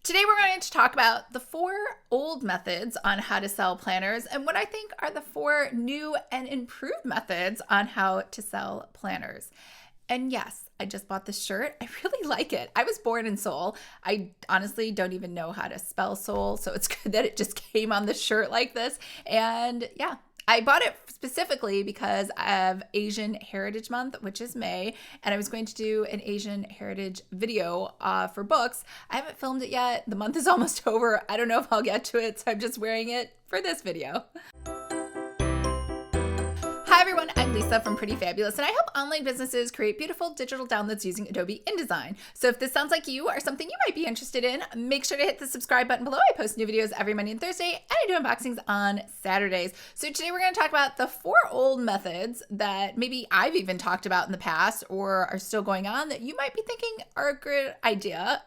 Today we're going to talk about the 4 old methods on how to sell planners and what I think are the 4 new and improved methods on how to sell planners. And yes, I just bought this shirt. I really like it. I was born in Seoul. I honestly don't even know how to spell Seoul, so it's good that it just came on the shirt like this. And yeah, I bought it specifically because of Asian Heritage Month, which is May, and I was going to do an Asian Heritage video for books. I haven't filmed it yet. The month is almost over. I don't know if I'll get to it, so I'm just wearing it for this video. Hi everyone, I'm Lisa from Pretty Fabulous, and I help online businesses create beautiful digital downloads using Adobe InDesign. So if this sounds like you or something you might be interested in, make sure to hit the subscribe button below. I post new videos every Monday and Thursday, and I do unboxings on Saturdays. So today we're going to talk about the 4 old methods that maybe I've even talked about in the past or are still going on that you might be thinking are a great idea.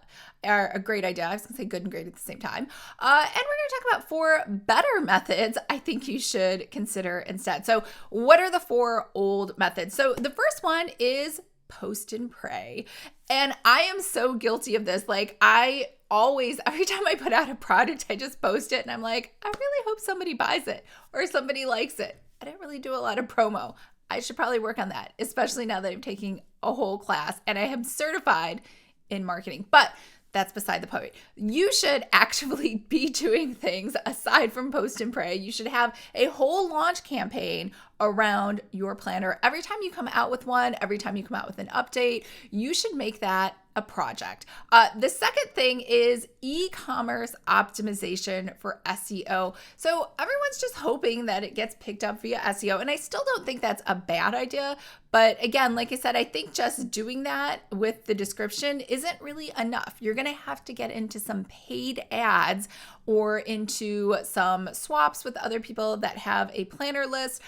I was going to say good and great at the same time. And we're going to talk about 4 better methods I think you should consider instead. So what are the 4 old methods? So the first one is post and pray. And I am so guilty of this. Like I always, every time I put out a product, I just post it and I'm like, I really hope somebody buys it or somebody likes it. I don't really do a lot of promo. I should probably work on that, especially now that I'm taking a whole class and I am certified in marketing. But that's beside the point. You should actually be doing things aside from post and pray. You should have a whole launch campaign around your planner. Every time you come out with one, every time you come out with an update, you should make that a project. The second thing is e-commerce optimization for SEO. So everyone's just hoping that it gets picked up via SEO. And I still don't think that's a bad idea. But again, like I said, I think just doing that with the description isn't really enough. You're going to have to get into some paid ads or into some swaps with other people that have a planner list,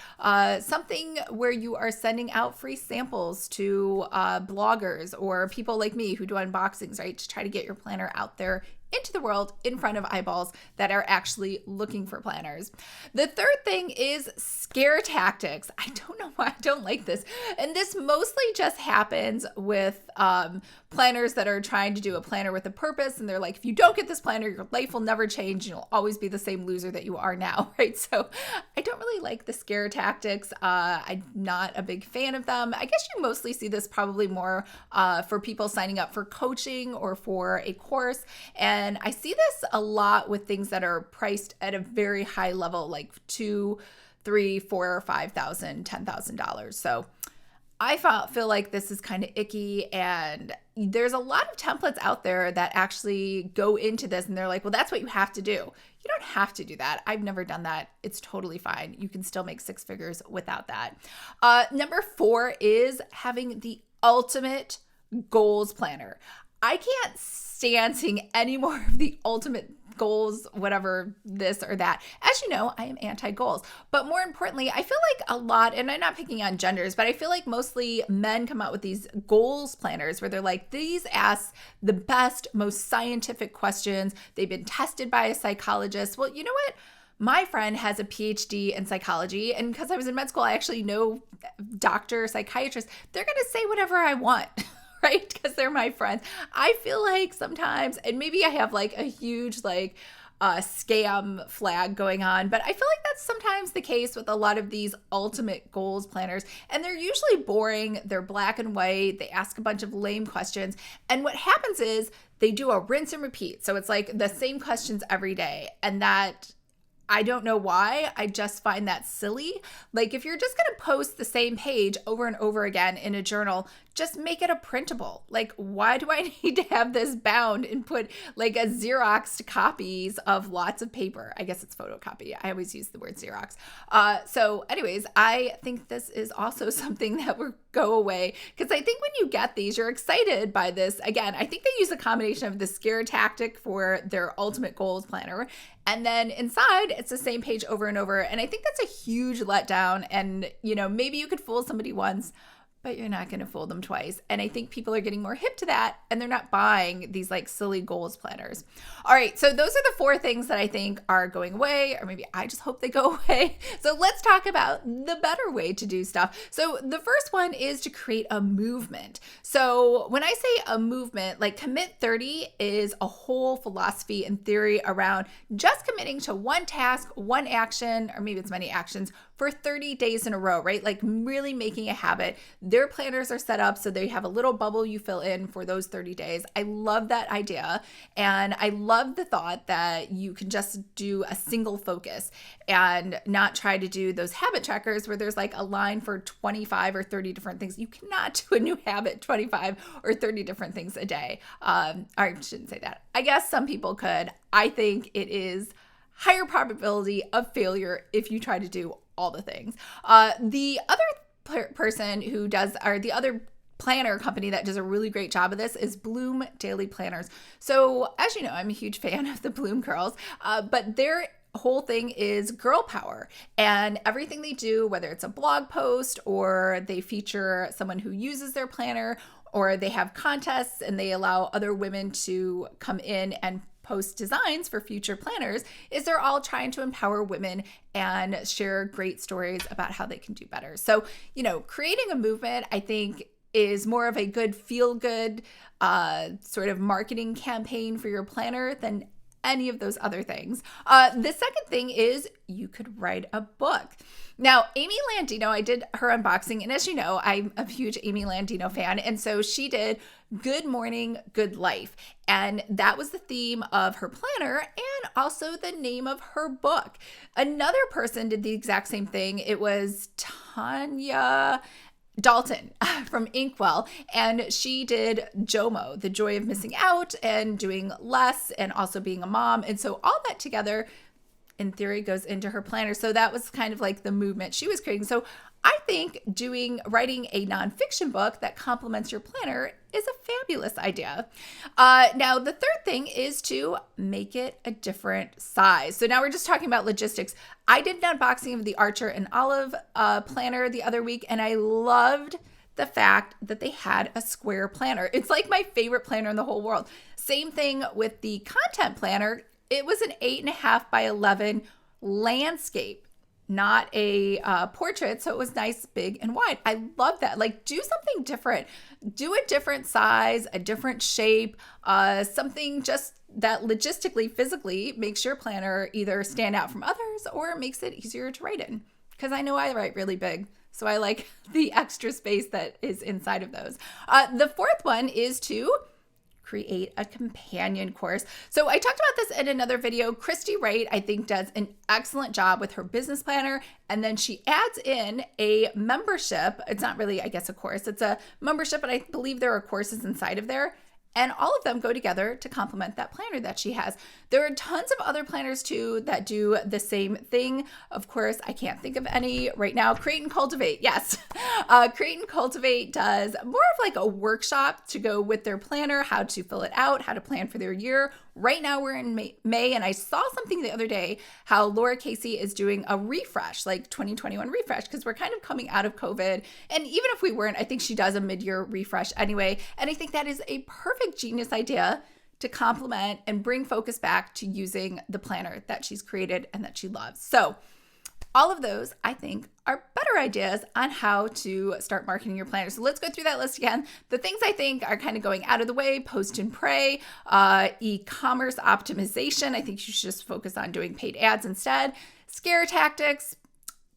something where you are sending out free samples to bloggers or people like me who do unboxings, right? To try to get your planner out there into the world in front of eyeballs that are actually looking for planners. The third thing is scare tactics. I don't know why I don't like this. And this mostly just happens with planners that are trying to do a planner with a purpose. And they're like, if you don't get this planner, your life will never change. You'll always be the same loser that you are now, right? So I don't really like the scare tactics. I'm not a big fan of them. I guess you mostly see this probably more for people signing up for coaching or for a course. And I see this a lot with things that are priced at a very high level, like $2,000, $3,000, $4,000, $5,000, $10,000. So I feel like this is kind of icky, and there's a lot of templates out there that actually go into this and they're like, well, that's what you have to do. You don't have to do that. I've never done that. It's totally fine. You can still make 6 figures without that. Number 4 is having the ultimate goals planner. I can't stand seeing any more of the ultimate goals, whatever this or that. As you know, I am anti-goals. But more importantly, I feel like a lot, and I'm not picking on genders, but I feel like mostly men come out with these goals planners where they're like, these ask the best, most scientific questions. They've been tested by a psychologist. Well, you know what? My friend has a PhD in psychology, and because I was in med school, I actually know doctor, psychiatrists. They're going to say whatever I want. Right? Because they're my friends. I feel like sometimes, and maybe I have like a huge scam flag going on, but I feel like that's sometimes the case with a lot of these ultimate goals planners. And they're usually boring. They're black and white. They ask a bunch of lame questions. And what happens is they do a rinse and repeat. So it's like the same questions every day. And that, I don't know why. I just find that silly. Like if you're just going to post the same page over and over again in a journal, just make it a printable. Like, why do I need to have this bound and put like a Xeroxed copies of lots of paper? I guess it's photocopy. I always use the word Xerox. So anyways, I think this is also something that will go away because I think when you get these, you're excited by this. Again, I think they use a combination of the scare tactic for their ultimate goals planner. And then inside, it's the same page over and over. And I think that's a huge letdown. And, you know, maybe you could fool somebody once, but you're not going to fold them twice. And I think people are getting more hip to that, and they're not buying these like silly goals planners. All right, so those are the 4 things that I think are going away, or maybe I just hope they go away. So let's talk about the better way to do stuff. So the first one is to create a movement. So when I say a movement, like Commit 30 is a whole philosophy and theory around just committing to one task, one action, or maybe it's many actions for 30 days in a row, right? Like really making a habit. Their planners are set up so they have a little bubble you fill in for those 30 days. I love that idea. And I love the thought that you can just do a single focus and not try to do those habit trackers where there's like a line for 25 or 30 different things. You cannot do a new habit 25 or 30 different things a day. Or I shouldn't say that. I guess some people could. I think it is higher probability of failure if you try to do all the things. The other person who does, or the other planner company that does a really great job of this is Bloom Daily Planners. So as you know, I'm a huge fan of the Bloom girls, but their whole thing is girl power, and everything they do, whether it's a blog post or they feature someone who uses their planner, or they have contests and they allow other women to come in and post designs for future planners, is they're all trying to empower women and share great stories about how they can do better. So, creating a movement, I think, is more of a good feel-good sort of marketing campaign for your planner than any of those other things. The second thing is you could write a book. Now, Amy Landino, I did her unboxing, and as you know, I'm a huge Amy Landino fan, and so she did Good Morning, Good Life, and that was the theme of her planner and also the name of her book. Another person did the exact same thing. It was Tanya Dalton from Inkwell, and she did JOMO, the joy of missing out and doing less and also being a mom. And so all that together in theory goes into her planner. So that was kind of like the movement she was creating. So I think writing a nonfiction book that complements your planner is a fabulous idea. Now, the third thing is to make it a different size. So now we're just talking about logistics. I did an unboxing of the Archer and Olive planner the other week, and I loved the fact that they had a square planner. It's like my favorite planner in the whole world. Same thing with the content planner. It was an 8.5 by 11 landscape, not a portrait. So it was nice, big, and wide. I love that. Like, do something different. Do a different size, a different shape, something just that logistically, physically makes your planner either stand out from others or makes it easier to write in. Because I know I write really big, so I like the extra space that is inside of those. The fourth one is to create a companion course. So I talked about this in another video. Christy Wright, I think, does an excellent job with her business planner. And then she adds in a membership. It's not really, I guess, a course. It's a membership, but I believe there are courses inside of there. And all of them go together to complement that planner that she has. There are tons of other planners too that do the same thing. Of course, I can't think of any right now. Create and Cultivate, yes. Create and Cultivate does more of like a workshop to go with their planner, how to fill it out, how to plan for their year. Right now we're in May, and I saw something the other day how Laura Casey is doing a refresh, like 2021 refresh, because we're kind of coming out of COVID. And even if we weren't, I think she does a mid-year refresh anyway. And I think that is a perfect genius idea to complement and bring focus back to using the planner that she's created and that she loves. So all of those, I think, are better ideas on how to start marketing your planner. So let's go through that list again. The things I think are kind of going out of the way: post and pray, e-commerce optimization. I think you should just focus on doing paid ads instead. Scare tactics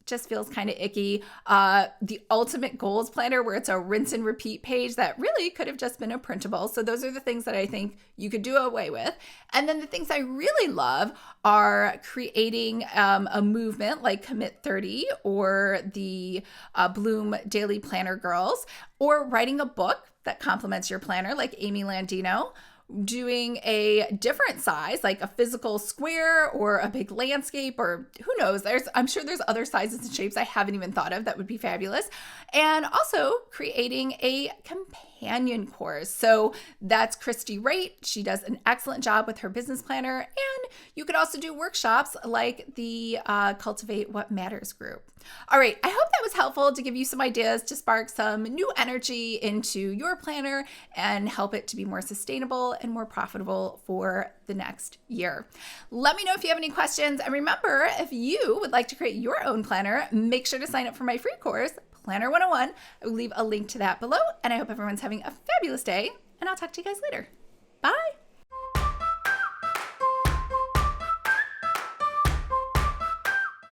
just feels kind of icky. The ultimate goals planner, where it's a rinse and repeat page that really could have just been a printable. So those are the things that I think you could do away with. And then the things I really love are creating a movement like Commit 30 or the Bloom Daily Planner Girls, or writing a book that complements your planner like Amy Landino, doing a different size, like a physical square or a big landscape, or who knows, I'm sure there's other sizes and shapes I haven't even thought of that would be fabulous. And also creating a companion course. So that's Christy Wright. She does an excellent job with her business planner, and You could also do workshops like the Cultivate What Matters group. All right, I hope that was helpful to give you some ideas to spark some new energy into your planner and help it to be more sustainable and more profitable for the next year. Let me know if you have any questions. And remember, if you would like to create your own planner, make sure to sign up for my free course, Planner 101. I will leave a link to that below. And I hope everyone's having a fabulous day. And I'll talk to you guys later. Bye.